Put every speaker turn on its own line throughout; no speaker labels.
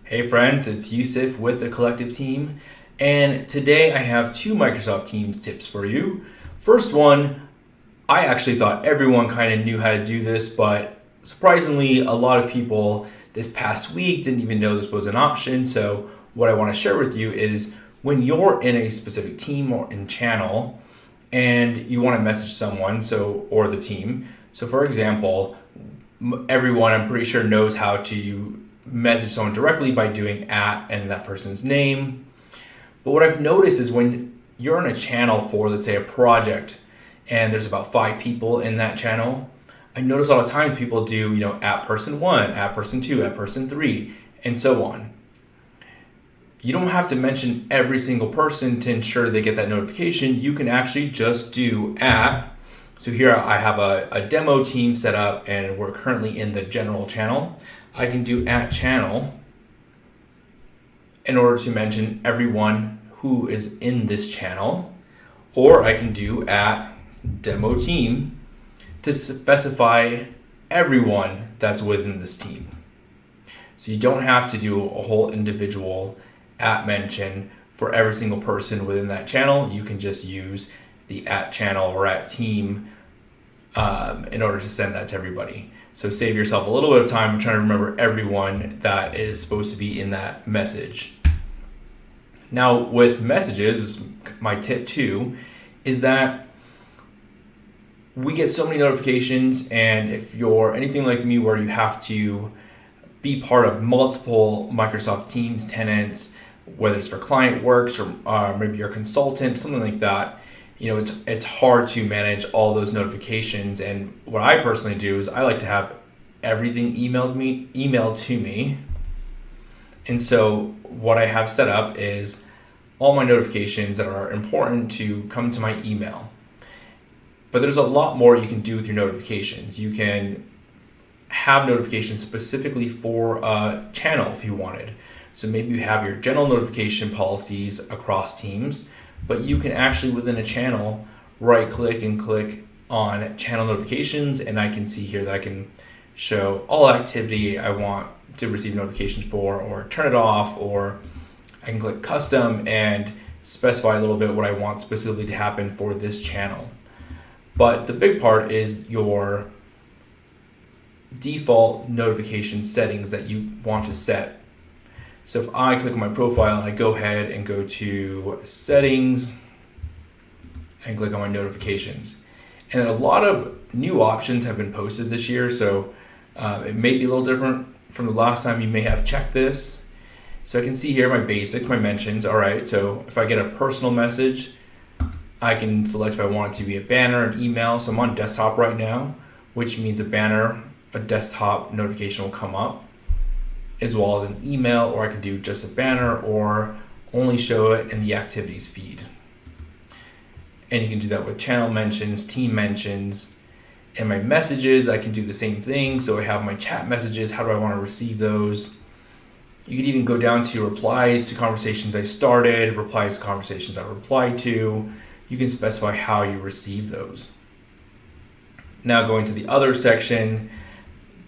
Hey friends, it's Yusuf with the Collectiv team, and today I have two Microsoft Teams tips for you. First one, I actually thought everyone kind of knew how to do this, but surprisingly, a lot of people this past week didn't even know this was an option. So what I want to share with you is when you're in a specific team or in channel and you want to message someone, or the team. So for example, everyone I'm pretty sure knows how to message someone directly by doing @ and that person's name. But what I've noticed is when you're in a channel for, let's say, a project and there's about 5 people in that channel, I notice a lot of times people do, @person1, @person2, @person3, and so on. You don't have to mention every single person to ensure they get that notification. You can actually just do @. So here I have a demo team set up and we're currently in the general channel. I can do @channel in order to mention everyone who is in this channel, or I can do @demo team to specify everyone that's within this team. So you don't have to do a whole individual @mention for every single person within that channel. You can just use the @channel or @team in order to send that to everybody. So save yourself a little bit of time trying to remember everyone that is supposed to be in that message. Now with messages, my tip 2 is that we get so many notifications, and if you're anything like me where you have to be part of multiple Microsoft Teams tenants, whether it's for client works or maybe you're a consultant, something like that, it's hard to manage all those notifications. And what I personally do is I like to have everything emailed to me. And so what I have set up is all my notifications that are important to come to my email. But there's a lot more you can do with your notifications. You can have notifications specifically for a channel if you wanted. So maybe you have your general notification policies across teams, but you can actually within a channel right click and click on channel notifications, and I can see here that I can show all activity I want to receive notifications for, or turn it off, or I can click custom and specify a little bit what I want specifically to happen for this channel. But the big part is your default notification settings that you want to set. So if I click on my profile and I go ahead and go to settings and click on my notifications, and a lot of new options have been posted this year, so it may be a little different from the last time you may have checked this. So I can see here my basics, my mentions. All right, so if I get a personal message, I can select if I want it to be a banner, an email. So I'm on desktop right now, which means a banner, a desktop notification will come up, as well as an email, or I can do just a banner or only show it in the activities feed. And you can do that with channel mentions, team mentions. And my messages, I can do the same thing. So I have my chat messages. How do I want to receive those? You could even go down to replies to conversations I started, replies to conversations I replied to. You can specify how you receive those. Now going to the other section,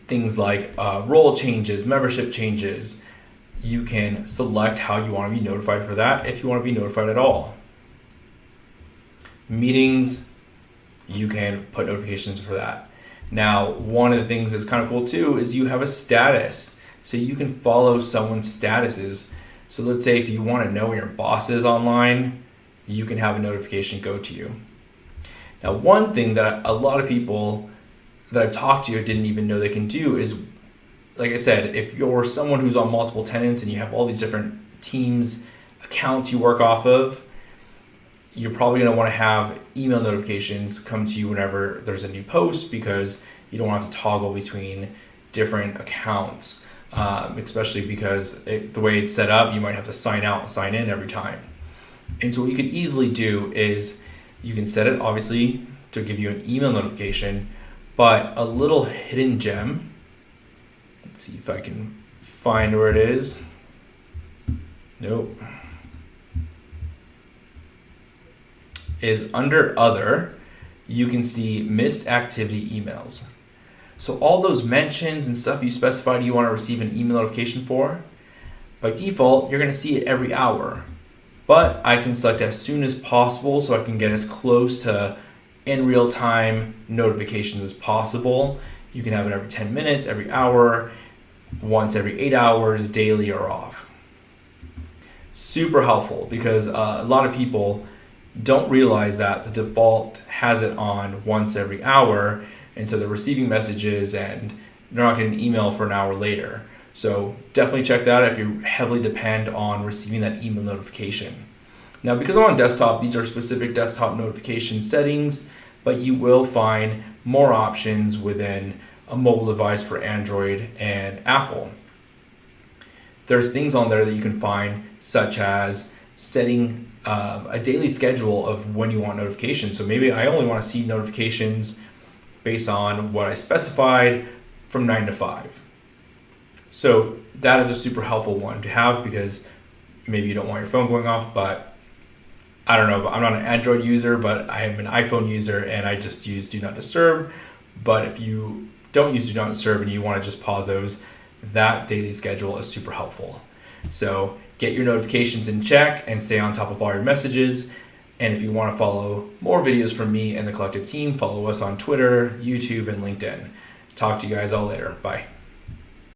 things like role changes, membership changes, you can select how you want to be notified for that, if you want to be notified at all. Meetings, you can put notifications for that. Now, one of the things that's kind of cool too is you have a status. So you can follow someone's statuses. So let's say if you want to know when your boss is online, you can have a notification go to you. Now, one thing that a lot of people that I've talked to didn't even know they can do is, like I said, if you're someone who's on multiple tenants and you have all these different teams, accounts you work off of, you're probably going to want to have email notifications come to you whenever there's a new post, because you don't have to toggle between different accounts, especially because the way it's set up, you might have to sign out and sign in every time. And so what you could easily do is you can set it obviously to give you an email notification, but a little hidden gem, let's see if I can find where it is. Nope. Is under other, you can see missed activity emails. So all those mentions and stuff you specified you want to receive an email notification for, By default, you're going to see it every hour, but I can select as soon as possible so I can get as close to in real time notifications as possible. You can have it every 10 minutes, every hour, once every 8 hours, daily or off. Super helpful because a lot of people don't realize that the default has it on once every hour, and so they're receiving messages and they're not getting an email for an hour later. So definitely check that out if you heavily depend on receiving that email notification. Now, because I'm on desktop, these are specific desktop notification settings, but you will find more options within a mobile device for Android and Apple. There's things on there that you can find, such as setting a daily schedule of when you want notifications. So maybe I only want to see notifications based on what I specified from 9 to 5. So that is a super helpful one to have because maybe you don't want your phone going off, but I don't know, I'm not an Android user, but I am an iPhone user and I just use Do Not Disturb. But if you don't use Do Not Disturb and you want to just pause those, that daily schedule is super helpful. So get your notifications in check and stay on top of all your messages. And if you want to follow more videos from me and the Collectiv team, follow us on Twitter, YouTube, and LinkedIn. Talk to you guys all later. Bye.